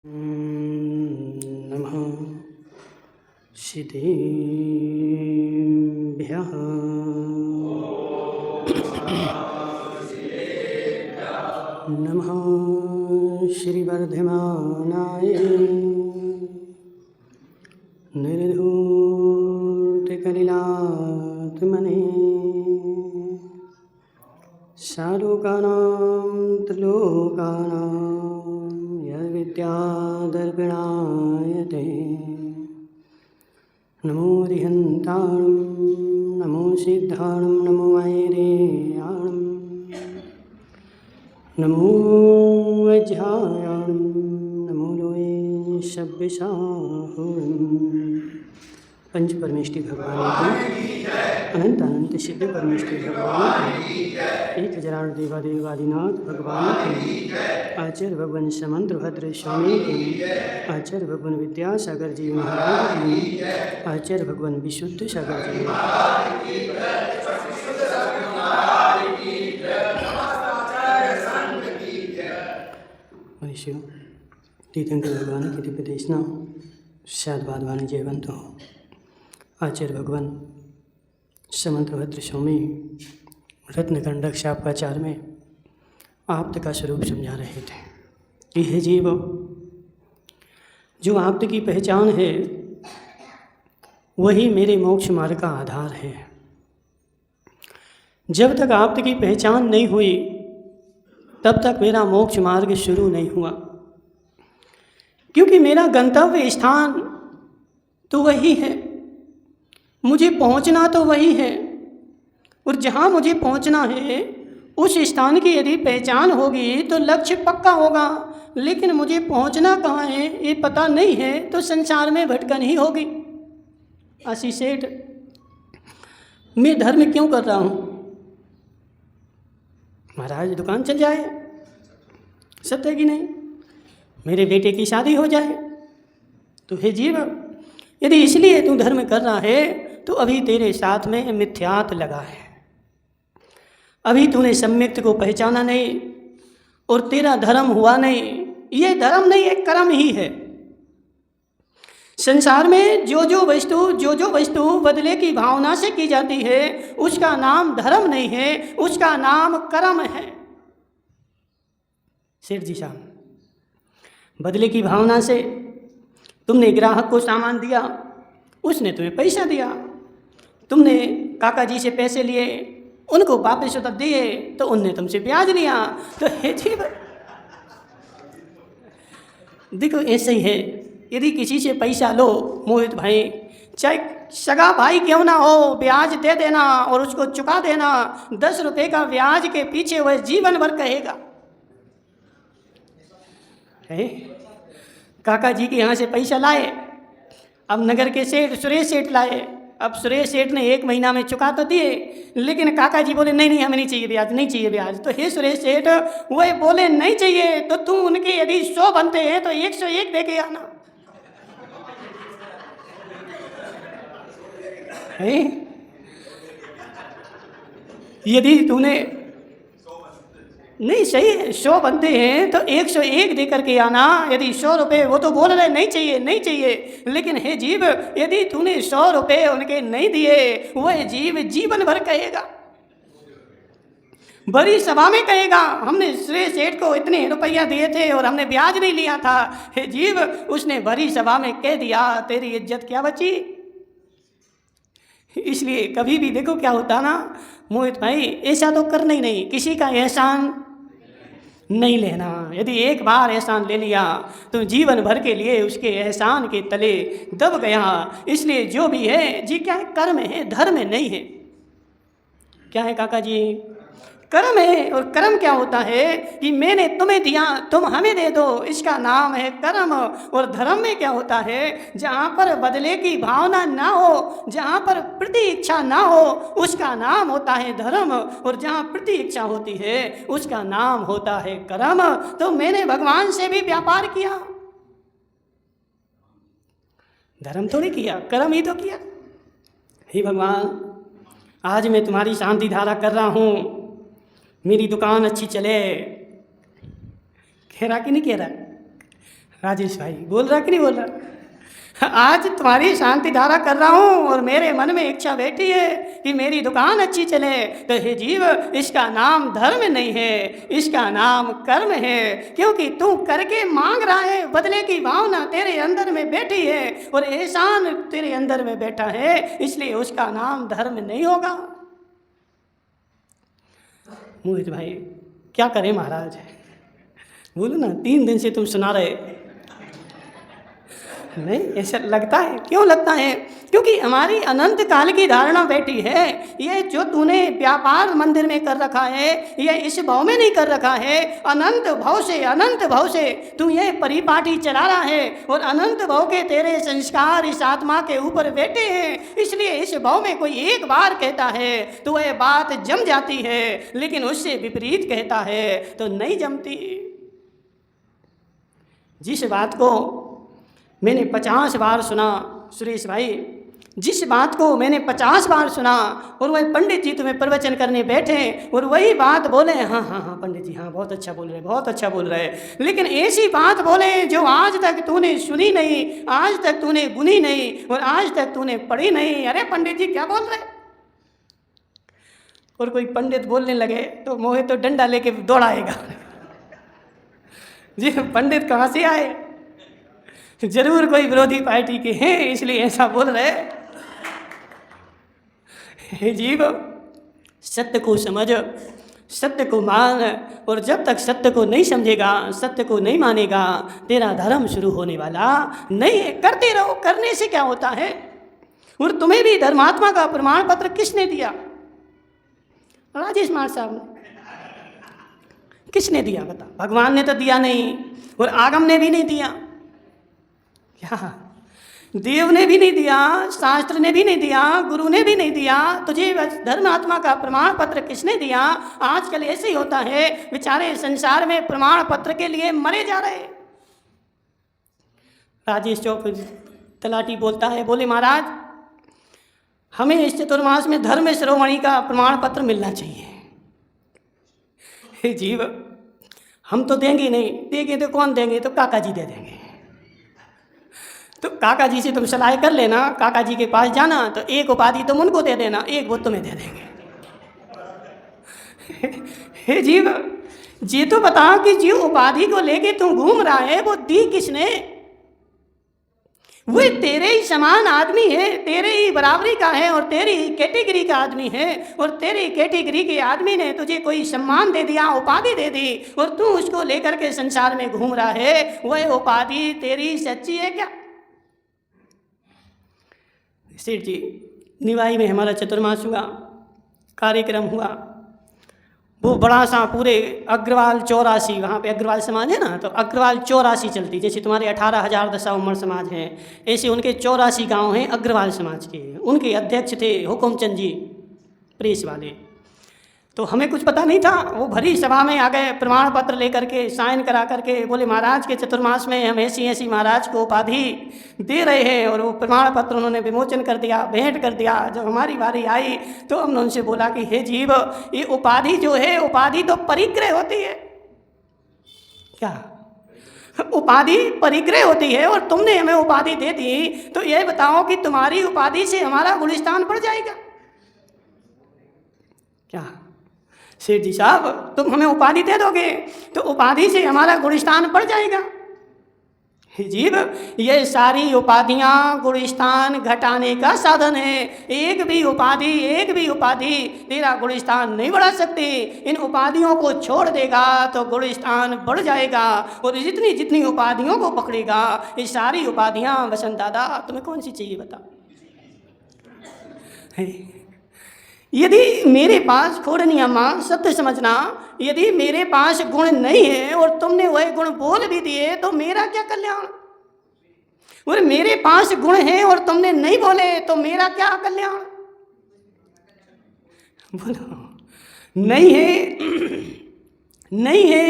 नमः सिद्धेभ्यः नमः श्रीवर्धमानाय निर्धूतकलिलात्मने सालोकानां त्रिलोकानां यद्विद्यादर्पणायते नमो रिहन्ताणं नमो सिद्धाणं नमो वैरेयाणं नमो वज्रायाणं नमो लोये शब्दसाहुरम्। पंच परमेष्टि भगवान की अनंत अनंत सिद्ध परमेष्टि भगवान की 1000 देवादेवादिनाथ भगवान की आचार्य भगवान समंत भद्र स्वामी की आचार्य भगवान विद्यासागर जी महाराज की आचार्य भगवान विशुद्ध सागर जी मनुष्यों तीर्थंकर भगवान की दिव्य देशना शादवाद वाणी जयवंत हो। आचार्य भगवान समंत भद्र स्वामी रत्नकंडक शापाचार में आप्त का स्वरूप समझा रहे थे कि हे जीव, जो आप्त की पहचान है वही मेरे मोक्ष मार्ग का आधार है। जब तक आप्त की पहचान नहीं हुई तब तक मेरा मोक्ष मार्ग शुरू नहीं हुआ, क्योंकि मेरा गंतव्य स्थान तो वही है, मुझे पहुंचना तो वही है, और जहां मुझे पहुंचना है उस स्थान की यदि पहचान होगी तो लक्ष्य पक्का होगा। लेकिन मुझे पहुंचना कहाँ है ये पता नहीं है तो संसार में भटकन ही होगी। आशीष सेठ, मैं धर्म क्यों कर रहा हूँ? महाराज दुकान चल जाए, सत्य कि नहीं, मेरे बेटे की शादी हो जाए, तो हे जीव, यदि इसलिए तू धर्म कर रहा है तो अभी तेरे साथ में मिथ्यात लगा है। अभी तूने सम्यक्त को पहचाना नहीं और तेरा धर्म हुआ नहीं। ये धर्म नहीं, एक कर्म ही है। संसार में जो जो वस्तु बदले की भावना से की जाती है उसका नाम धर्म नहीं है, उसका नाम कर्म है। सेठ जी साहब, बदले की भावना से तुमने ग्राहक को सामान दिया, उसने तुम्हें पैसा दिया, तुमने काका जी से पैसे लिए, उनको वापस उतर दिए तो उनने तुमसे ब्याज लिया। तो हे जी, देखो ऐसे ही है। यदि किसी से पैसा लो मोहित भाई, चाहे सगा भाई क्यों ना हो, ब्याज दे देना और उसको चुका देना। 10 रुपये का ब्याज के पीछे वह जीवन भर कहेगा। है काका जी के यहाँ से पैसा लाए, अब नगर के सेठ सुरेश सेठ लाए। अब सुरेश सेठ ने 1 महीना में चुका तो दिए, लेकिन काका जी बोले नहीं हमें नहीं चाहिए ब्याज, नहीं चाहिए ब्याज। तो हे सुरेश सेठ, वह बोले नहीं चाहिए तो तू उनके यदि 100 बनते हैं तो 101 दे के आना है। यदि तूने नहीं सही है, 100 बनते हैं तो 101 दे करके आना। यदि 100 रुपये, वो तो बोल रहे नहीं चाहिए नहीं चाहिए, लेकिन हे जीव, यदि तूने 100 रुपये उनके नहीं दिए, वह जीव जीवन भर कहेगा, बड़ी सभा में कहेगा हमने सुरेश सेठ को इतने रुपया दिए थे और हमने ब्याज नहीं लिया था। हे जीव, उसने बड़ी सभा में कह दिया, तेरी इज्जत क्या बची। इसलिए कभी भी देखो क्या होता ना मोहित भाई, ऐसा तो करना ही नहीं, किसी का एहसान नहीं लेना। यदि एक बार एहसान ले लिया तो जीवन भर के लिए उसके एहसान के तले दब गया। इसलिए जो भी है जी, क्या है, कर्म है, धर्म नहीं है। क्या है काका जी? कर्म है। और कर्म क्या होता है कि मैंने तुम्हें दिया, तुम हमें दे दो, इसका नाम है कर्म। और धर्म में क्या होता है, जहाँ पर बदले की भावना ना हो, जहाँ पर प्रति इच्छा ना हो, उसका नाम होता है धर्म। और जहाँ प्रति इच्छा होती है उसका नाम होता है कर्म। तो मैंने भगवान से भी व्यापार किया, धर्म थोड़ी किया, कर्म ही तो किया। हे भगवान, आज मैं तुम्हारी शांति धारा कर रहा हूँ, मेरी दुकान अच्छी चले, कह रहा कि नहीं कह रहा? राजेश भाई बोल रहा कि नहीं बोल रहा? आज तुम्हारी शांति धारा कर रहा हूँ और मेरे मन में इच्छा बैठी है कि मेरी दुकान अच्छी चले। तो हे जीव, इसका नाम धर्म नहीं है, इसका नाम कर्म है। क्योंकि तू करके मांग रहा है, बदले की भावना तेरे अंदर में बैठी है और एहसान तेरे अंदर में बैठा है, इसलिए उसका नाम धर्म नहीं होगा। मोहित भाई क्या करें महाराज, बोलो ना, 3 दिन से तुम सुना रहे। नहीं, ऐसा लगता है। क्यों लगता है? क्योंकि हमारी अनंत काल की धारणा बैठी है। ये जो तूने व्यापार मंदिर में कर रखा है, ये इस भाव में नहीं कर रखा है। अनंत भाव से तू ये परिपाटी चला रहा है और अनंत भाव के तेरे संस्कार इस आत्मा के ऊपर बैठे हैं। इसलिए इस भाव में कोई एक बार कहता है तो वह बात जम जाती है, लेकिन उससे विपरीत कहता है तो नहीं जमती। जिस बात को मैंने 50 बार सुना सुरेश भाई, जिस बात को मैंने 50 बार सुना और वही पंडित जी तुम्हें प्रवचन करने बैठे और वही बात बोले, हाँ हाँ हाँ पंडित जी, हाँ बहुत अच्छा बोल रहे, बहुत अच्छा बोल रहे, लेकिन ऐसी बात बोले जो आज तक तूने सुनी नहीं, आज तक तूने गुनी नहीं और आज तक तूने पढ़ी नहीं। अरे पंडित जी क्या बोल रहे? और कोई पंडित बोलने लगे तो मोहित तो डंडा लेके दौड़ाएगा। जी पंडित कहाँ से आए? जरूर कोई विरोधी पार्टी के हैं, इसलिए ऐसा बोल रहे। हे जीव, सत्य को समझ, सत्य को मान, और जब तक सत्य को नहीं समझेगा, सत्य को नहीं मानेगा, तेरा धर्म शुरू होने वाला नहीं है। करते रहो, करने से क्या होता है? और तुम्हें भी धर्मात्मा का प्रमाण पत्र किसने दिया? राजेश मार साहब ने। किसने दिया बता? भगवान ने तो दिया नहीं और आगम ने भी नहीं दिया, क्या देव ने भी नहीं दिया, शास्त्र ने भी नहीं दिया, गुरु ने भी नहीं दिया, तुझे धर्मात्मा का प्रमाण पत्र किसने दिया? आजकल ऐसे ही होता है, बेचारे संसार में प्रमाण पत्र के लिए मरे जा रहे। राजेश चौक तलाटी बोलता है, बोले महाराज हमें इस चतुर्मास में धर्म शिरोमणि का प्रमाण पत्र मिलना चाहिए। हे जीव, हम तो देंगे नहीं, देंगे तो कौन देंगे? तो काका जी दे देंगे। तो काका जी से तुम सलाह कर लेना, काका जी के पास जाना, तो एक उपाधि तुम उनको दे देना, एक वो तुम्हें दे देंगे। हे जीव, ये तो बता कि जो उपाधि को लेके तू घूम रहा है वो दी किसने? वो तेरे ही समान आदमी है, तेरे ही बराबरी का है और तेरी ही कैटेगरी का आदमी है, और तेरी कैटेगरी के आदमी ने तुझे कोई सम्मान दे दिया, उपाधि दे दी, और तू उसको लेकर के संसार में घूम रहा है। वह उपाधि तेरी सच्ची है क्या? सेठ जी, निवाई में हमारा चतुर्मास हुआ, कार्यक्रम हुआ, वो बड़ा सा पूरे अग्रवाल 84, वहाँ पे अग्रवाल समाज है ना, तो अग्रवाल 84 चलती, जैसे तुम्हारे 18,000 दशावमण समाज हैं, ऐसे उनके 84 गांव हैं अग्रवाल समाज के। उनके अध्यक्ष थे हुकुमचंद जी, प्रेस वाले। तो हमें कुछ पता नहीं था, वो भरी सभा में आ गए, प्रमाण पत्र लेकर के साइन करा करके बोले महाराज के चतुर्मास में हम ऐसी ऐसी महाराज को उपाधि दे रहे हैं, और वो प्रमाण पत्र उन्होंने विमोचन कर दिया, भेंट कर दिया। जब हमारी बारी आई तो हमने उनसे बोला कि हे जीव, ये उपाधि जो है, उपाधि तो परिग्रह होती है। क्या उपाधि परिग्रह होती है, और तुमने हमें उपाधि दे दी, तो ये बताओ कि तुम्हारी उपाधि से हमारा गुलिस्तान बढ़ जाएगा क्या? सेठ जी साहब, तुम हमें उपाधि दे दोगे तो उपाधि से हमारा गुलिस्तान बढ़ जाएगा। जीव, ये सारी उपाधियां गुलिस्तान घटाने का साधन है। एक भी उपाधि तेरा गुलिस्तान नहीं बढ़ा सकती। इन उपाधियों को छोड़ देगा तो गुलिस्तान बढ़ जाएगा, और जितनी जितनी उपाधियों को पकड़ेगा, ये सारी उपाधियां, वसंत दादा तुम्हें कौन सी चाहिए बता? यदि मेरे पास, खोड़नी अम्मा सत्य समझना, यदि मेरे पास गुण नहीं है और तुमने वह गुण बोल भी दिए तो मेरा क्या कल्याण? और मेरे पास गुण है और तुमने नहीं बोले तो मेरा क्या कल्याण? बोलो नहीं है, नहीं है,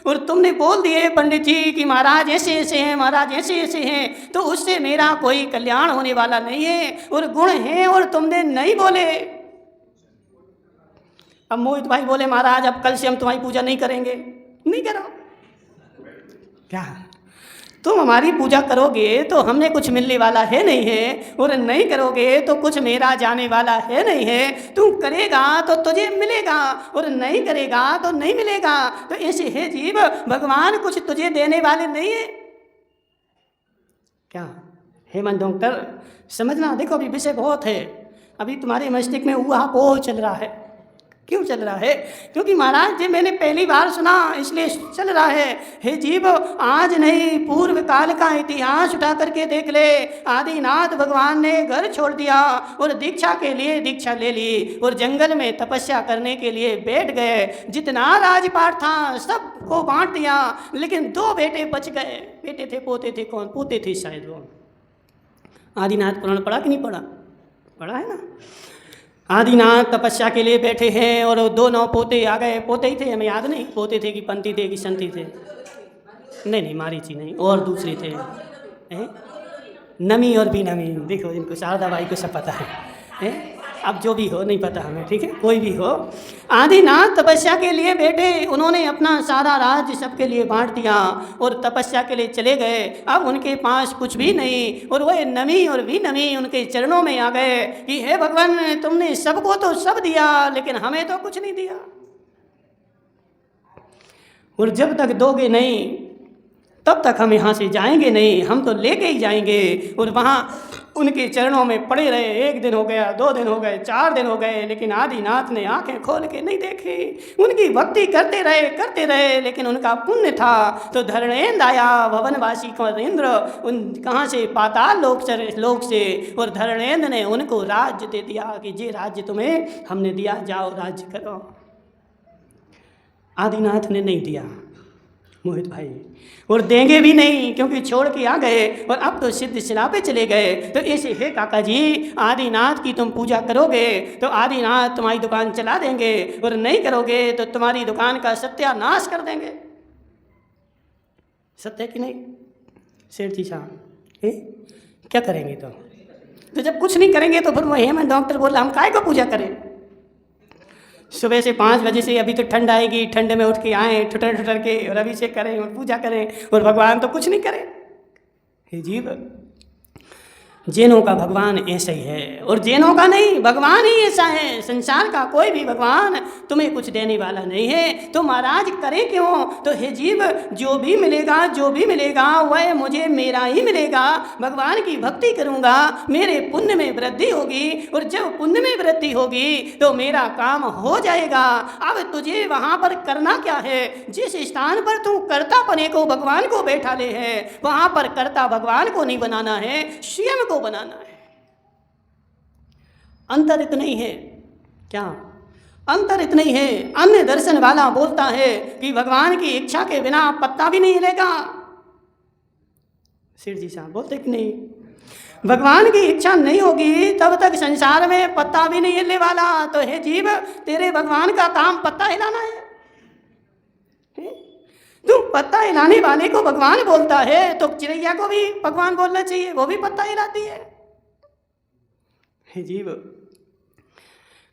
और तुमने बोल दिए पंडित जी कि महाराज ऐसे ऐसे हैं, महाराज ऐसे ऐसे हैं, तो उससे मेरा कोई कल्याण होने वाला नहीं है। और गुण है और तुमने नहीं बोले। अब मोहित भाई बोले महाराज अब कल से हम तुम्हारी पूजा नहीं करेंगे। नहीं करो क्या? तुम हमारी पूजा करोगे तो हमने कुछ मिलने वाला है नहीं है, और नहीं करोगे तो कुछ मेरा जाने वाला है नहीं है। तुम करेगा तो तुझे मिलेगा, और नहीं करेगा तो नहीं मिलेगा। तो ऐसे है जीव, भगवान कुछ तुझे देने वाले नहीं है क्या? हेमंत डॉक्टर समझना, देखो अभी विषय बहुत है, अभी तुम्हारे मस्तिष्क में ऊहापोह चल रहा है। क्यों चल रहा है? क्योंकि महाराज जी मैंने पहली बार सुना इसलिए चल रहा है। हे जीव, आज नहीं पूर्व काल का इतिहास उठा करके देख ले। आदिनाथ भगवान ने घर छोड़ दिया और दीक्षा के लिए दीक्षा ले ली, और जंगल में तपस्या करने के लिए बैठ गए। जितना राजपाट था सबको बांट दिया, लेकिन 2 बेटे बच गए। बेटे थे, पोते थे, कौन? पोते थे शायद वो। आदिनाथ पुराण पढ़ा कि नहीं पढ़ा? पढ़ा है ना। आदिनाथ तपस्या के लिए बैठे हैं और 2 नौ पोते आ गए। पोते ही थे, हमें याद नहीं पोते थे कि पंती थे कि संती थे। नहीं, मारीची नहीं, और दूसरे थे नमी और बीनमी। देखो इनको शारदा बाई को सब पता है। अब जो भी हो नहीं पता हमें, ठीक है, कोई भी हो। आदिनाथ तपस्या के लिए बैठे, उन्होंने अपना सारा राज्य सबके लिए बांट दिया और तपस्या के लिए चले गए। अब उनके पास कुछ भी नहीं, और वह नमी और भी नमी उनके चरणों में आ गए कि हे भगवान, तुमने सबको तो सब दिया, लेकिन हमें तो कुछ नहीं दिया, और जब तक दोगे नहीं तब तक हम यहाँ से जाएंगे नहीं, हम तो लेके ही जाएंगे। और वहाँ उनके चरणों में पड़े रहे। 1 दिन हो गया, 2 दिन हो गए, 4 दिन हो गए, लेकिन आदिनाथ ने आंखें खोल के नहीं देखी। उनकी भक्ति करते रहे, लेकिन उनका पुण्य था। तो धरणेन्द्र आया, भवनवासी को इंद्र, उन कहाँ से? पाताल लोक से, और धरणेन्द्र ने उनको राज्य दे दिया कि ये राज्य तुम्हें हमने दिया, जाओ राज्य करो। आदिनाथ ने नहीं दिया मोहित भाई, और देंगे भी नहीं, क्योंकि छोड़ के आ गए, और अब तो सिद्ध शिला पे चले गए। तो ऐसे है काका जी, आदिनाथ की तुम पूजा करोगे तो आदिनाथ तुम्हारी दुकान चला देंगे, और नहीं करोगे तो तुम्हारी दुकान का सत्यानाश कर देंगे। सत्य कि नहीं सेठ जी साहब? क्या करेंगे? तो जब कुछ नहीं करेंगे तो फिर वो हेमंत डॉक्टर बोला हम काय को पूजा करें? सुबह से 5 बजे से, अभी तो ठंड आएगी, ठंड में उठ के आए ठुटर के, और अभी से करें और पूजा करें, और भगवान तो कुछ नहीं करें। हे जीव, जैनों का भगवान ऐसा ही है, और जैनों का नहीं, भगवान ही ऐसा है। संसार का कोई भी भगवान तुम्हें कुछ देने वाला नहीं है, तो महाराज करें क्यों? तो हे जीव, जो भी मिलेगा वह मुझे मेरा ही मिलेगा। भगवान की भक्ति करूँगा, मेरे पुण्य में वृद्धि होगी, और जब पुण्य में वृद्धि होगी तो मेरा काम हो जाएगा। अब तुझे वहाँ पर करना क्या है? जिस स्थान पर तू कर्तापने को भगवान को बैठा ले है, वहाँ पर कर्ता भगवान को नहीं बनाना है, स्वयं को बनाना है। अंतर इतना ही है। क्या अंतर? इतना ही है। अन्य दर्शन वाला बोलता है कि भगवान की इच्छा के बिना पत्ता भी नहीं हिलेगा। सिर जी साहब बोलते कि नहीं, भगवान की इच्छा नहीं होगी तब तक संसार में पत्ता भी नहीं हिलने वाला। तो हे जीव, तेरे भगवान का काम पत्ता हिलाना है। तू पत्ता हिलाने वाले को भगवान बोलता है, तो चिड़ैया को भी भगवान बोलना चाहिए, वो भी पत्ता हिलाती है। हे जीव,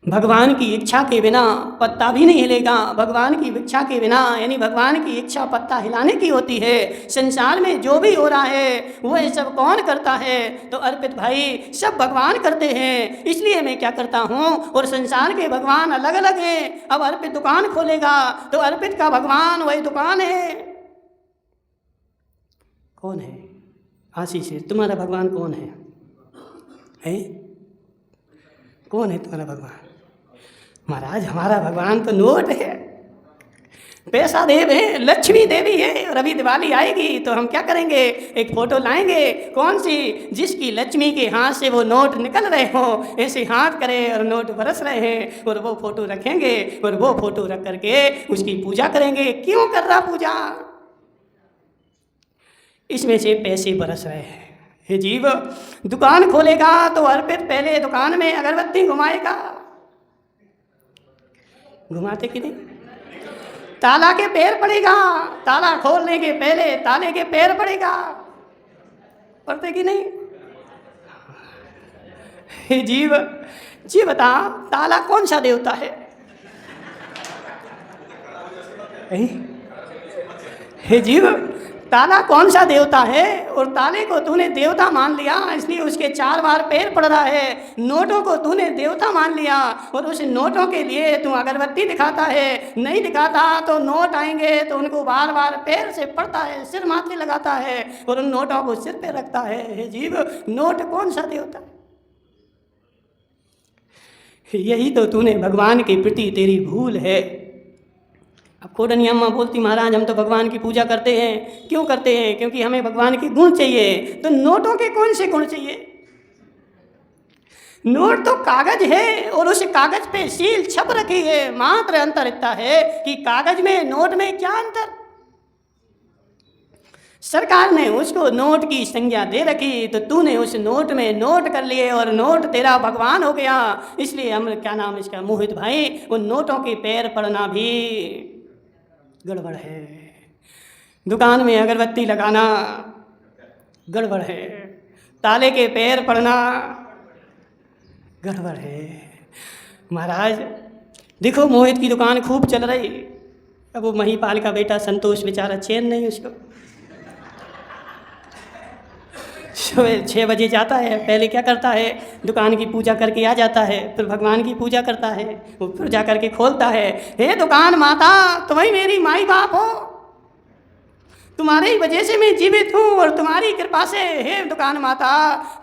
भगवान की इच्छा के बिना पत्ता भी नहीं हिलेगा। भगवान की इच्छा के बिना, यानी भगवान की इच्छा पत्ता हिलाने की होती है। संसार में जो भी हो रहा है वह सब कौन करता है? तो अर्पित भाई, सब भगवान करते हैं। इसलिए मैं क्या करता हूँ, और संसार के भगवान अलग अलग हैं। अब अर्पित दुकान खोलेगा तो अर्पित का भगवान वही दुकान है। कौन है? आशीष, तुम्हारा भगवान कौन है? कौन है तुम्हारा भगवान? महाराज, हमारा भगवान तो नोट है, पैसा देव है, लक्ष्मी देवी है। और अभी दिवाली आएगी तो हम क्या करेंगे? एक फोटो लाएंगे। कौन सी? जिसकी लक्ष्मी के हाथ से वो नोट निकल रहे हो, ऐसे हाथ करें और नोट बरस रहे हैं, और वो फोटो रखेंगे, और वो फोटो रख करके उसकी पूजा करेंगे। क्यों कर रहा पूजा? इसमें से पैसे बरस रहे हैं। हे जीव, दुकान खोलेगा तो अर्पित पहले दुकान में अगरबत्ती घुमाएगा। घुमाते कि नहीं? ताला के पैर पड़ेगा, ताला खोलने के पहले ताले के पैर पड़ेगा। पड़ते कि नहीं? हे जीव, जी बता, ताला कौन सा देवता है? हे जीव, ताला कौन सा देवता है, और ताले को तूने देवता मान लिया, इसलिए उसके 4 बार पैर पड़ रहा है। नोटों को तूने देवता मान लिया और उस नोटों के लिए तू अगरबत्ती दिखाता है, नहीं दिखाता तो नोट आएंगे तो उनको बार बार पैर से पड़ता है, सिर माथे लगाता है और उन नोटों को सिर पे रखता है। हे जीव, नोट कौन सा देवता? यही तो तूने भगवान के प्रति तेरी भूल है। अब कोडनी अम्मा बोलती, महाराज हम तो भगवान की पूजा करते हैं। क्यों करते हैं? क्योंकि हमें भगवान के गुण चाहिए। तो नोटों के कौन से गुण चाहिए? नोट तो कागज है और उस कागज पे सील छप रखी है। मात्र अंतर इतना है कि कागज में नोट में क्या अंतर? सरकार ने उसको नोट की संज्ञा दे रखी, तो तूने उस नोट में नोट कर लिए और नोट तेरा भगवान हो गया। इसलिए हम क्या नाम इसका, मोहित भाई, उन नोटों के पैर पड़ना भी गड़बड़ है। दुकान में अगरबत्ती लगाना गड़बड़ है, ताले के पैर पड़ना गड़बड़ है। महाराज देखो, मोहित की दुकान खूब चल रही, अब वो महिपाल का बेटा संतोष बेचारा चैन नहीं उसको। सुबह 6 बजे जाता है, पहले क्या करता है, दुकान की पूजा करके आ जाता है, फिर भगवान की पूजा करता है, वो फिर जा करके खोलता है। हे दुकान माता, तुम ही मेरी माई बाप हो, तुम्हारी ही वजह से मैं जीवित हूँ और तुम्हारी कृपा से हे दुकान माता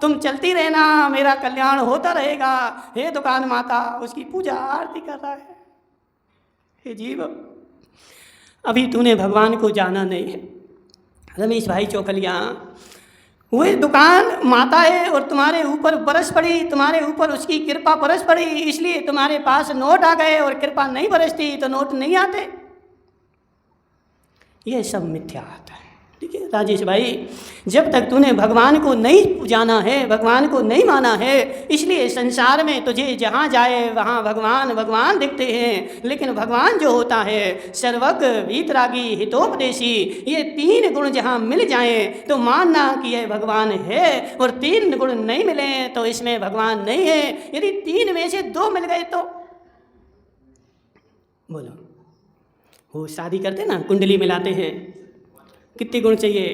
तुम चलती रहना, मेरा कल्याण होता रहेगा। हे दुकान माता, उसकी पूजा आरती कर रहा है। हे जीव, अभी तूने भगवान को जाना नहीं है। रमेश भाई चौकलिया, वही दुकान माता है और तुम्हारे ऊपर बरस पड़ी, तुम्हारे ऊपर उसकी कृपा बरस पड़ी, इसलिए तुम्हारे पास नोट आ गए, और कृपा नहीं बरसती तो नोट नहीं आते। ये सब मिथ्या आता है। ठीक है राजेश भाई, जब तक तूने भगवान को नहीं जाना है, भगवान को नहीं माना है, इसलिए संसार में तुझे जहाँ जाए वहाँ भगवान भगवान दिखते हैं। लेकिन भगवान जो होता है सर्वज्ञ, वीतरागी, हितोपदेशी, ये 3 गुण जहाँ मिल जाएं तो मानना कि यह भगवान है, और 3 गुण नहीं मिले तो इसमें भगवान नहीं है। यदि 3 में से 2 मिल गए तो बोलो, वो शादी करते ना, कुंडली मिलाते हैं, कितने गुण चाहिए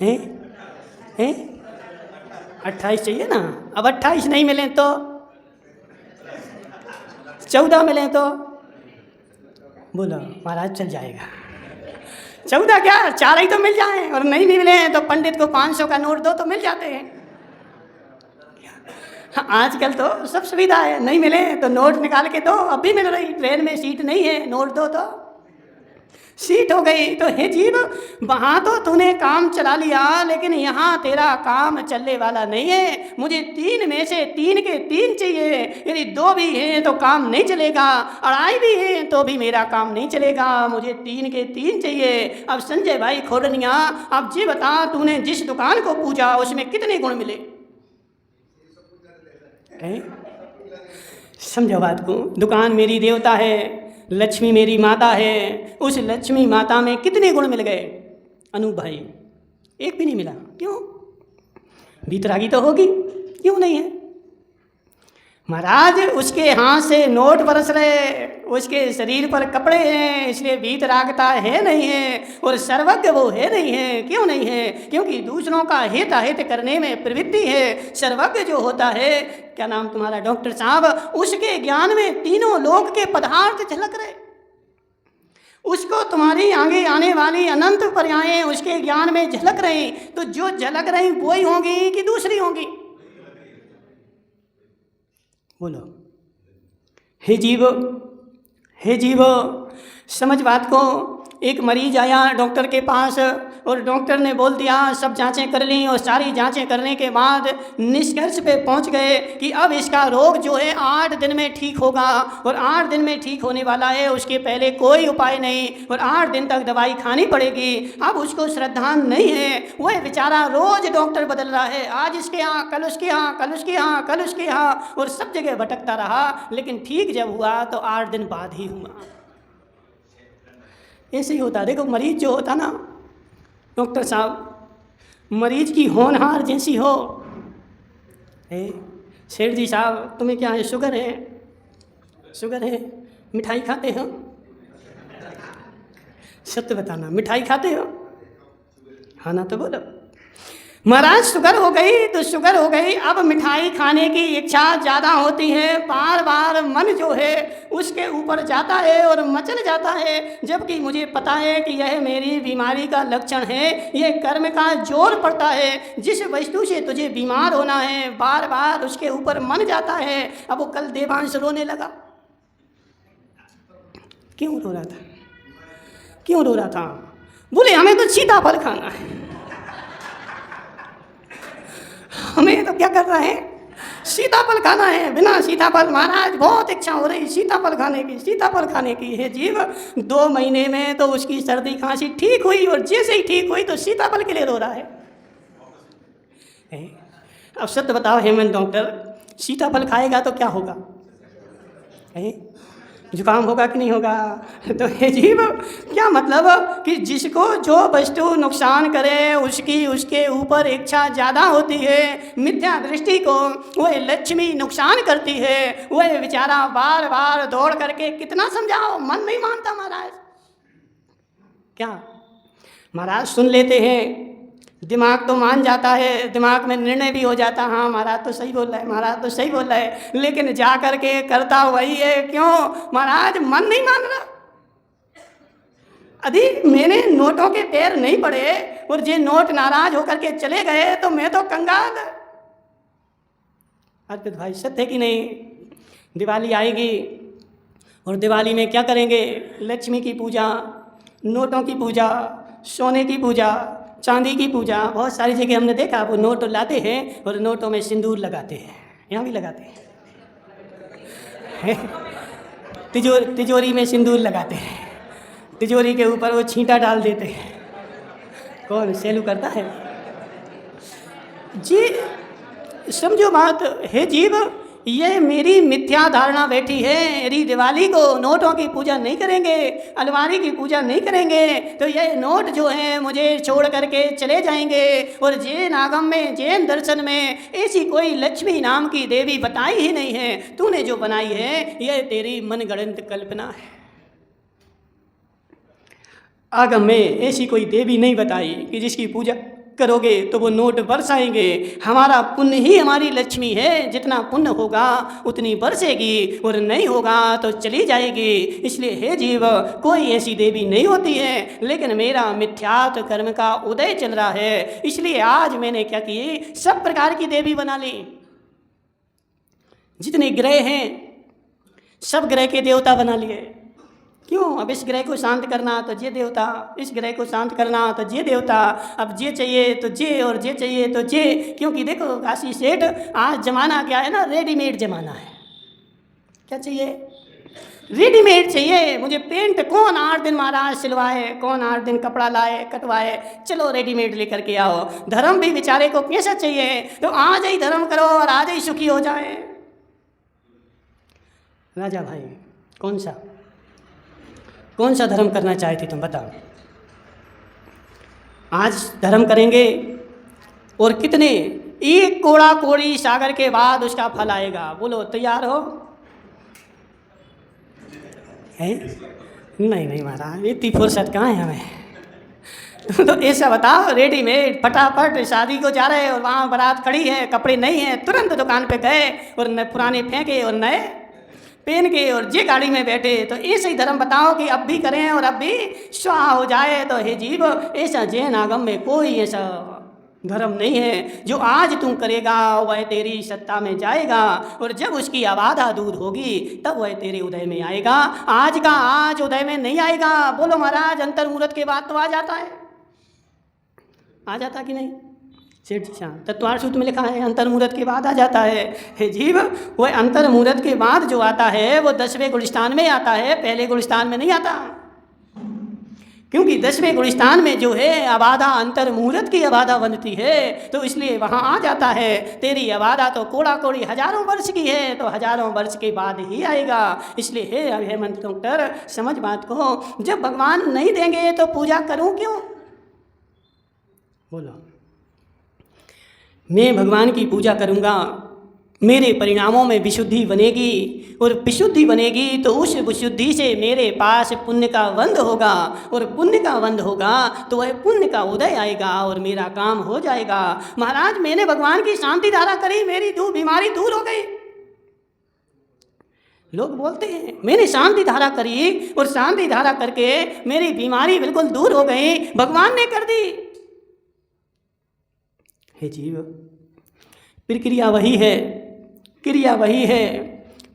हैं? 28 चाहिए ना। अब 28 नहीं मिले तो 14 मिले तो बोलो महाराज चल जाएगा। 14 क्या, 4 ही तो मिल जाए, और नहीं मिले तो पंडित को 500 का नोट दो तो मिल जाते हैं। आजकल तो सब सुविधा है, नहीं मिले तो नोट निकाल के दो, अब भी मिल रही। ट्रेन में सीट नहीं है, नोट दो तो सीट हो गई। तो हे जीव, वहाँ तो तूने काम चला लिया, लेकिन यहाँ तेरा काम चलने वाला नहीं है। मुझे 3 में से 3 के 3 चाहिए। यदि 2 भी हैं तो काम नहीं चलेगा, अढ़ाई भी हैं तो भी मेरा काम नहीं चलेगा। मुझे 3 के 3 चाहिए। अब संजय भाई खोडनिया, अब जी बता, तूने जिस दुकान को पूजा उसमें कितने गुण मिले? समझो बात को। दुकान मेरी देवता है, लक्ष्मी मेरी माता है, उस लक्ष्मी माता में कितने गुण मिल गए? अनूप भाई, एक भी नहीं मिला। क्यों? वीतरागी तो होगी, क्यों नहीं है? महाराज उसके हाथ से नोट बरस रहे, उसके शरीर पर कपड़े हैं, इसलिए वीतरागता है नहीं है, और सर्वज्ञ वो है नहीं है। क्यों नहीं है? क्योंकि दूसरों का हित अहित करने में प्रवृत्ति है। सर्वज्ञ जो होता है, क्या नाम तुम्हारा डॉक्टर साहब, उसके ज्ञान में तीनों लोक के पदार्थ झलक रहे। उसको तुम्हारी आगे आने वाली अनंत पर्यायें उसके ज्ञान में झलक रही, तो जो झलक रही वही होंगी कि दूसरी होंगी? बोलो। हे जीवो, हे जीवो, समझ बात को। एक मरीज आया डॉक्टर के पास, और डॉक्टर ने बोल दिया, सब जांचें कर ली, और सारी जांचें करने के बाद निष्कर्ष पे पहुंच गए कि अब इसका रोग जो है 8 दिन में ठीक होगा, और 8 दिन में ठीक होने वाला है, उसके पहले कोई उपाय नहीं, और 8 दिन तक दवाई खानी पड़ेगी। अब उसको श्रद्धा नहीं है, वह बेचारा रोज डॉक्टर बदल रहा है, आज इसके यहाँ, कल उसके यहाँ, कल उसके यहाँ, कल उसके यहाँ, और सब जगह भटकता रहा। लेकिन ठीक जब हुआ तो 8 दिन बाद ही हुआ। ऐसे ही होता। देखो मरीज जो होता ना, डॉक्टर साहब, मरीज की होनहार जैसी हो। सेठ जी साहब, तुम्हें क्या है, शुगर है? शुगर है? मिठाई खाते हो? सत्य बताना, मिठाई खाते हो? हाँ ना, तो बोलो। महाराज शुगर हो गई तो शुगर हो गई, अब मिठाई खाने की इच्छा ज़्यादा होती है, बार बार मन जो है उसके ऊपर जाता है और मचल जाता है, जबकि मुझे पता है कि यह मेरी बीमारी का लक्षण है, ये कर्म का जोर पड़ता है। जिस वस्तु से तुझे बीमार होना है बार बार उसके ऊपर मन जाता है। अब वो कल देवांश रोने लगा। क्यों रो रहा था? क्यों रो रहा था? बोले हमें तो सीताफल खाना है। हमें तो क्या कर रहा है? सीताफल खाना है। बिना सीताफल, महाराज बहुत इच्छा हो रही सीताफल खाने की, सीताफल खाने की है जीव। 2 महीने में तो उसकी सर्दी खांसी ठीक हुई, और जैसे ही ठीक हुई तो सीताफल के लिए रो रहा है। अब सत्य बताओ हेमंत डॉक्टर, सीताफल खाएगा तो क्या होगा? जुकाम होगा कि नहीं होगा? तो ये जीव क्या मतलब कि जिसको जो वस्तु नुकसान करे उसकी उसके ऊपर इच्छा ज़्यादा होती है। मिथ्या दृष्टि को वह लक्ष्मी नुकसान करती है, वह बेचारा बार बार दौड़ करके कितना समझाओ, मन नहीं मानता महाराज। क्या महाराज सुन लेते हैं, दिमाग तो मान जाता है, दिमाग में निर्णय भी हो जाता, हाँ महाराज तो सही बोल रहा है, महाराज तो सही बोल रहा है, लेकिन जा कर के करता वही है। क्यों महाराज? मन नहीं मान रहा। अभी मैंने नोटों के पैर नहीं पड़े और जे नोट नाराज होकर के चले गए तो मैं तो कंगाल। अर्पित भाई सत्य है कि नहीं? दिवाली आएगी और दिवाली में क्या करेंगे? लक्ष्मी की पूजा, नोटों की पूजा, सोने की पूजा, चांदी की पूजा। बहुत सारी जगह हमने देखा वो नोट लाते हैं और नोटों में सिंदूर लगाते हैं, यहाँ भी लगाते हैं। तिजोरी में सिंदूर लगाते हैं, तिजोरी के ऊपर वो छींटा डाल देते हैं। कौन सेलू करता है जी? समझो बात है जीव, ये मेरी मिथ्या धारणा बैठी है। यदि दिवाली को नोटों की पूजा नहीं करेंगे, अलमारी की पूजा नहीं करेंगे तो ये नोट जो हैं मुझे छोड़ करके चले जाएंगे। और जैन आगम में, जैन दर्शन में ऐसी कोई लक्ष्मी नाम की देवी बताई ही नहीं है। तूने जो बनाई है ये तेरी मनगढ़ंत कल्पना है। आगम में ऐसी कोई देवी नहीं बताई कि जिसकी पूजा करोगे तो वो नोट बरसाएंगे। हमारा पुण्य ही हमारी लक्ष्मी है, जितना पुण्य होगा उतनी बरसेगी, और नहीं होगा तो चली जाएगी। इसलिए हे जीव, कोई ऐसी देवी नहीं होती है, लेकिन मेरा मिथ्यात्व कर्म का उदय चल रहा है। इसलिए आज मैंने क्या की, सब प्रकार की देवी बना ली। जितने ग्रह हैं सब ग्रह के देवता बना लिए। क्यों? अब इस ग्रह को शांत करना तो जे देवता, इस ग्रह को शांत करना तो जे देवता, अब जे चाहिए तो जे और जे चाहिए तो जे। क्योंकि देखो काशी सेठ, आज जमाना क्या है ना, रेडीमेड जमाना है। क्या चाहिए? रेडीमेड चाहिए। मुझे पेंट कौन 8 दिन महाराज सिलवाए, कौन 8 दिन कपड़ा लाए कटवाए, चलो रेडीमेड लेकर के आओ। धर्म भी बेचारे को कैसा चाहिए, तो आज ही धर्म करो और आज ही सुखी हो जाए। राजा भाई कौन सा धर्म करना चाहते तुम बताओ? आज धर्म करेंगे और कितने, एक कोड़ा कोड़ी सागर के बाद उसका फल आएगा। बोलो तैयार हो? है? नहीं महाराज, इतनी फुर्सत कहाँ है हमें। तो ऐसा बताओ, रेडीमेड फटाफट शादी को जा रहे और वहाँ बारात खड़ी है, कपड़े नहीं है, तुरंत दुकान पे गए और न पुराने फेंके और नए पहन के और जे गाड़ी में बैठे। तो ऐसे ही धर्म बताओ कि अब भी करें और अब भी स्वाहा हो जाए। तो हे जीव, ऐसा जैन आगम में कोई ऐसा धर्म नहीं है। जो आज तू करेगा वह तेरी सत्ता में जाएगा, और जब उसकी अबाधा दूर होगी तब वह तेरे उदय में आएगा। आज का आज उदय में नहीं आएगा। बोलो महाराज, अंतर मुहूर्त के बाद तो आ जाता है, आ जाता कि नहीं? सेठ जी, हाँ, तत्वार सूत्र में लिखा है अंतर मुहूर्त के बाद आ जाता है। हे जीव, वह अंतर मुहूर्त के बाद जो आता है वो 10वें गुलिस्तान में आता है, पहले गुलिस्तान में नहीं आता। क्योंकि 10वें गुलिस्तान में जो है अबाधा अंतर मुहूर्त की अबाधा बनती है, तो इसलिए वहाँ आ जाता है। तेरी अबाधा तो कोड़ा कोड़ी हजारों वर्ष की है, तो हजारों वर्ष के बाद ही आएगा। इसलिए हे हेमंत डॉक्टर, समझ बात को, जब भगवान नहीं देंगे तो पूजा करूँ क्यों? बोलो, मैं भगवान की पूजा करूँगा मेरे परिणामों में विशुद्धि बनेगी, और विशुद्धि बनेगी तो उस विशुद्धि से मेरे पास पुण्य का बंध होगा, और पुण्य का बंध होगा तो वह पुण्य का उदय आएगा और मेरा काम हो जाएगा। महाराज मैंने भगवान की शांति धारा करी, मेरी बीमारी दूर हो गई। लोग बोलते हैं मैंने शांति धारा करी और शांति धारा करके मेरी बीमारी बिल्कुल दूर हो गई, भगवान ने कर दी। हे जीव, प्रक्रिया वही है, क्रिया वही है,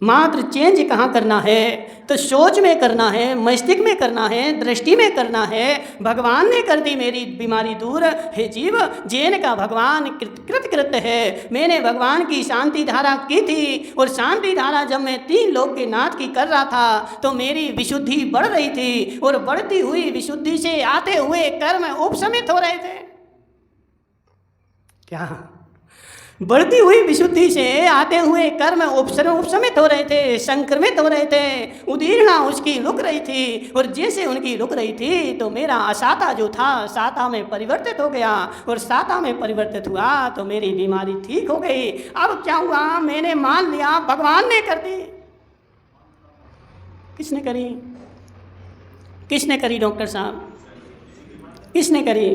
मात्र चेंज कहाँ करना है तो सोच में करना है, मस्तिष्क में करना है, दृष्टि में करना है। भगवान ने कर दी मेरी बीमारी दूर। हे जीव, जैन का भगवान कृतकृत्य है। मैंने भगवान की शांति धारा की थी, और शांति धारा जब मैं 3 लोक के नाथ की कर रहा था तो मेरी विशुद्धि बढ़ रही थी, और बढ़ती हुई विशुद्धि से आते हुए कर्म उपशमित हो रहे थे। क्या बढ़ती हुई विशुद्धि से आते हुए कर्म उपशमित हो रहे थे, संक्रमित हो रहे थे, उदीर्णा उसकी रुक रही थी, और जैसे उनकी रुक रही थी तो मेरा असाता जो था साता में परिवर्तित हो गया, और साता में परिवर्तित हुआ तो मेरी बीमारी ठीक हो गई। अब क्या हुआ, मैंने मान लिया भगवान ने कर दी। किसने करी? किसने करी डॉक्टर साहब? किसने करी?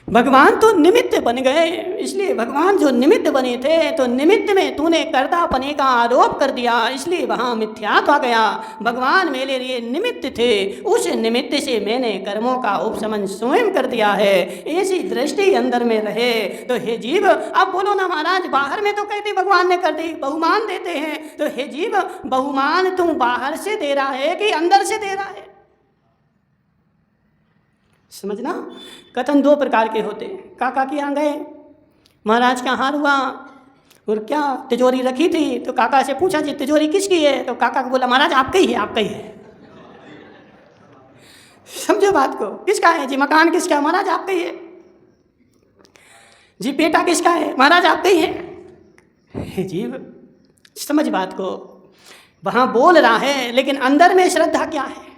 भगवान तो निमित्त बन गए। इसलिए भगवान जो निमित्त बने थे तो निमित्त में तूने कर्तापने का आरोप कर दिया, इसलिए वहाँ मिथ्यात्व आ गया। भगवान मेरे लिए निमित्त थे, उस निमित्त से मैंने कर्मों का उपशमन स्वयं कर दिया है। ऐसी दृष्टि अंदर में रहे तो हे जीव, अब बोलो ना महाराज, बाहर में तो कहते भगवान ने कर दी, बहुमान देते हैं, तो हे जीव बहुमान तुम बाहर से दे रहा है कि अंदर से दे रहा है? समझना, कथन 2 प्रकार के होते हैं। काका के यहाँ गए, महाराज का हार हुआ, और क्या तिजोरी रखी थी तो काका से पूछा जी तिजोरी किसकी है, तो काका को बोला महाराज आपका ही है, आपका ही है। समझो बात को, किसका है जी? मकान किसका? महाराज आपका ही है। जी बेटा किसका है? महाराज आपका ही है। जीव समझ बात को, वहाँ बोल रहा है लेकिन अंदर में श्रद्धा क्या है?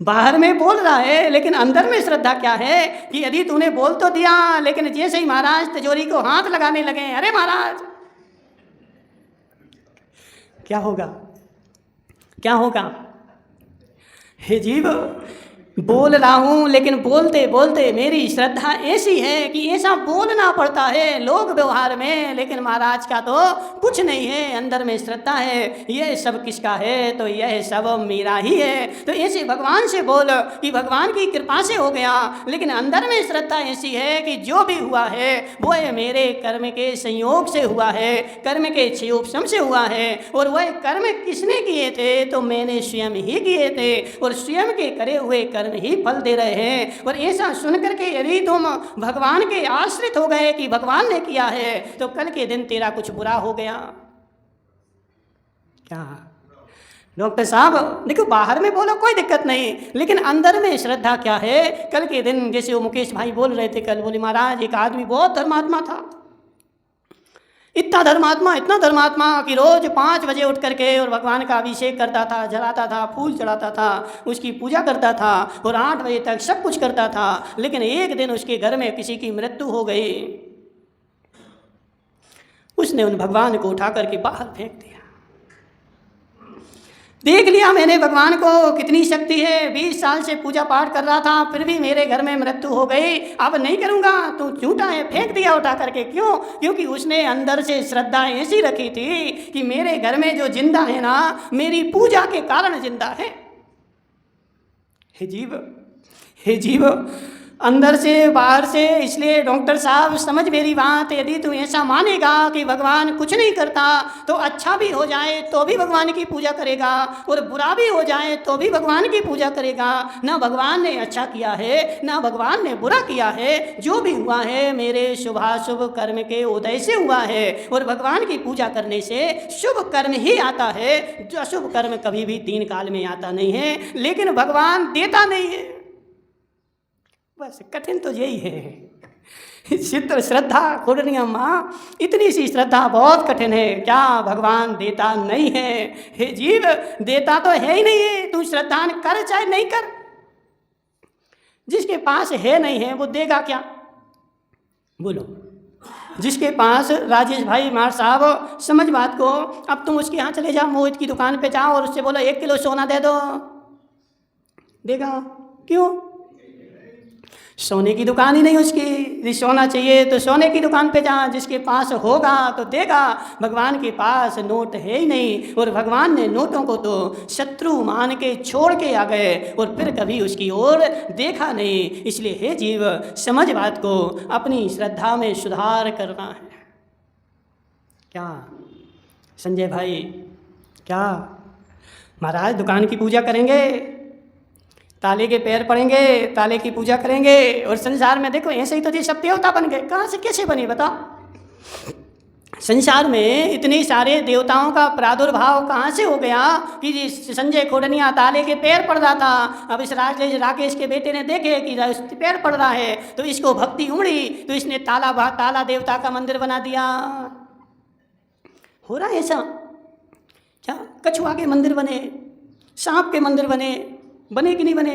बाहर में बोल रहा है लेकिन अंदर में श्रद्धा क्या है कि यदि तूने बोल तो दिया, लेकिन जैसे ही महाराज तिजोरी को हाथ लगाने लगे, अरे महाराज क्या होगा? क्या होगा? हे जीव, बोल रहा हूँ लेकिन बोलते बोलते मेरी श्रद्धा ऐसी है कि ऐसा बोलना पड़ता है लोग व्यवहार में, लेकिन महाराज का तो कुछ नहीं है, अंदर में श्रद्धा है। यह सब किसका है? तो यह सब मेरा ही है। तो ऐसे भगवान से बोल कि भगवान की कृपा से हो गया, लेकिन अंदर में श्रद्धा ऐसी है कि जो भी हुआ है वो मेरे कर्म के संयोग से हुआ है, कर्म के क्षयोपशम से हुआ है, और वह कर्म किसने किए थे? तो मैंने स्वयं ही किए थे, और स्वयं के करे हुए कर्म ही फल दे रहे हैं। और ऐसा सुनकर के यदि तुम भगवान के आश्रित हो गए कि भगवान ने किया है, तो कल के दिन तेरा कुछ बुरा हो गया क्या? डॉक्टर साहब देखो, बाहर में बोलो कोई दिक्कत नहीं, लेकिन अंदर में श्रद्धा क्या है? कल के दिन जैसे वो मुकेश भाई बोल रहे थे कल, बोले महाराज एक आदमी बहुत धर्मात्मा था, इतना धर्मात्मा कि रोज 5 बजे उठ करके और भगवान का अभिषेक करता था, जलाता था, फूल चढ़ाता था, उसकी पूजा करता था, और 8 बजे तक सब कुछ करता था। लेकिन एक दिन उसके घर में किसी की मृत्यु हो गई, उसने उन भगवान को उठा करके बाहर फेंक दिया। देख लिया मैंने भगवान को कितनी शक्ति है, 20 साल से पूजा पाठ कर रहा था, फिर भी मेरे घर में मृत्यु हो गई, अब नहीं करूँगा। तू झूठा है, फेंक दिया उठा करके। क्यों? क्योंकि उसने अंदर से श्रद्धा ऐसी रखी थी कि मेरे घर में जो जिंदा है ना, मेरी पूजा के कारण जिंदा है। हे जीव, अंदर से बाहर से। इसलिए डॉक्टर साहब समझ मेरी बात, यदि तू ऐसा मानेगा कि भगवान कुछ नहीं करता तो अच्छा भी हो जाए तो भी भगवान की पूजा करेगा, और बुरा भी हो जाए तो भी भगवान की पूजा करेगा। ना भगवान ने अच्छा किया है ना भगवान ने बुरा किया है, जो भी हुआ है मेरे शुभाशुभ कर्म के उदय से हुआ है, और भगवान की पूजा करने से शुभ कर्म ही आता है, जो अशुभ कर्म कभी भी 3 काल में आता नहीं है। लेकिन भगवान देता नहीं है, बस कठिन तो यही है। चित्र श्रद्धा कुंडलियाँ माँ, इतनी सी श्रद्धा बहुत कठिन है। क्या भगवान देता नहीं है? हे जीव, देता तो है ही नहीं है, तू श्रद्धा कर चाहे नहीं कर। जिसके पास है नहीं है वो देगा क्या? बोलो। जिसके पास राजेश भाई मार साहब समझ बात को, अब तुम उसके यहाँ चले जाओ, मोहित की दुकान पे जाओ और उससे बोलो 1 किलो सोना दे दो, देगा? क्यों? सोने की दुकान ही नहीं उसकी। यदि सोना चाहिए तो सोने की दुकान पे जा, जिसके पास होगा तो देगा। भगवान के पास नोट है ही नहीं, और भगवान ने नोटों को तो शत्रु मान के छोड़ के आ गए और फिर कभी उसकी ओर देखा नहीं। इसलिए हे जीव, समझ बात को, अपनी श्रद्धा में सुधार करना है। क्या संजय भाई, क्या महाराज दुकान की पूजा करेंगे, ताले के पैर पड़ेंगे, ताले की पूजा करेंगे, और संसार में देखो ऐसे ही तो ये सब देवता बन गए। कहाँ से कैसे बने बताओ? संसार में इतने सारे देवताओं का प्रादुर्भाव कहाँ से हो गया कि संजय खोडनिया ताले के पैर पड़ रहा था। अब इस राकेश के बेटे ने देखे कि पैर पड़ रहा है तो इसको भक्ति उमड़ी, तो इसने ताला देवता का मंदिर बना दिया। हो रहा है ऐसा क्या? कछुआ के मंदिर बने, सांप के मंदिर बने कि नहीं बने?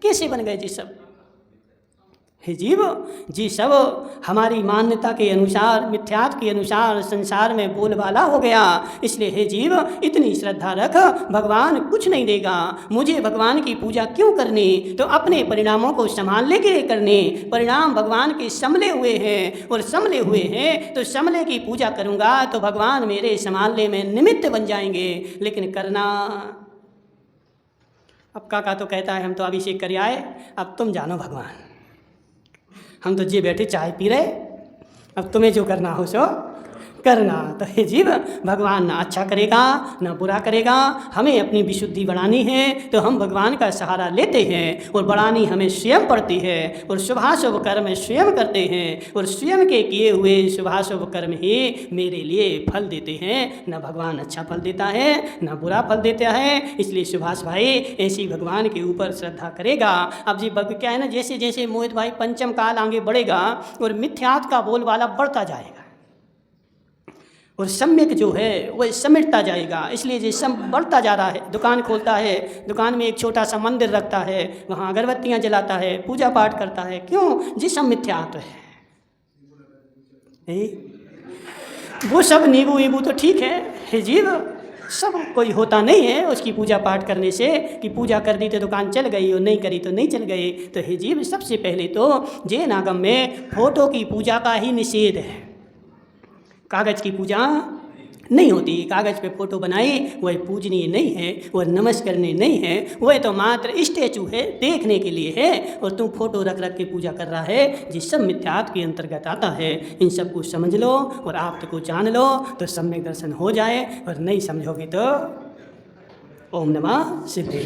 कैसे बन गए जी सब? हे जीव, जी सब हमारी मान्यता के अनुसार, मिथ्यात के अनुसार संसार में बोलबाला हो गया। इसलिए हे जीव, इतनी श्रद्धा रख, भगवान कुछ नहीं देगा। मुझे भगवान की पूजा क्यों करनी? तो अपने परिणामों को संभालने के लिए करनी। परिणाम भगवान के संभले हुए हैं, और संभले हुए हैं तो संभले की पूजा करूँगा तो भगवान मेरे संभालने में निमित्त बन जाएंगे। लेकिन करना, अब काका तो कहता है हम तो अभिषेक कर आए, अब तुम जानो भगवान, हम तो जी बैठे चाय पी रहे, अब तुम्हें जो करना हो सो करना। तो हे जीव, भगवान ना अच्छा करेगा ना बुरा करेगा। हमें अपनी विशुद्धि बढ़ानी है तो हम भगवान का सहारा लेते हैं, और बढ़ानी हमें स्वयं पड़ती है, और शुभाशुभ कर्म स्वयं करते हैं, और स्वयं के किए हुए शुभाशुभ कर्म ही मेरे लिए फल देते हैं। ना भगवान अच्छा फल देता है ना बुरा फल देता है। इसलिए सुभाष भाई ऐसी भगवान के ऊपर श्रद्धा करेगा। अब जी क्या है ना, जैसे जैसे मोहित भाई पंचम काल आगे बढ़ेगा और मिथ्यात का बोलबाला बढ़ता जाएगा, और सम्यक जो है वह समेटता जाएगा। इसलिए जो सम बढ़ता जा रहा है, दुकान खोलता है, दुकान में एक छोटा सा मंदिर रखता है, वहाँ अगरबत्तियाँ जलाता है, पूजा पाठ करता है। क्यों? जी सब मिथ्यात्व है। वो सब नींबू वीबू तो ठीक है, हे जीव, सब कोई होता नहीं है उसकी पूजा पाठ करने से कि पूजा कर दी तो दुकान चल गई और नहीं करी तो नहीं चल गई। तो हे जीव, सबसे पहले तो जैन आगम में फोटो की पूजा का ही निषेध है। कागज़ की पूजा नहीं होती। कागज़ पे फोटो बनाई वह पूजनीय नहीं है, वह नमस्करणीय नहीं है, वह तो मात्र स्टैचू है, देखने के लिए है। और तुम फोटो रख रख के पूजा कर रहा है, जिस सब मिथ्यात्व के अंतर्गत आता है। इन सब को समझ लो और आप को जान लो तो सम्यक दर्शन हो जाए, और नहीं समझोगे तो ओम नमः शिवाय।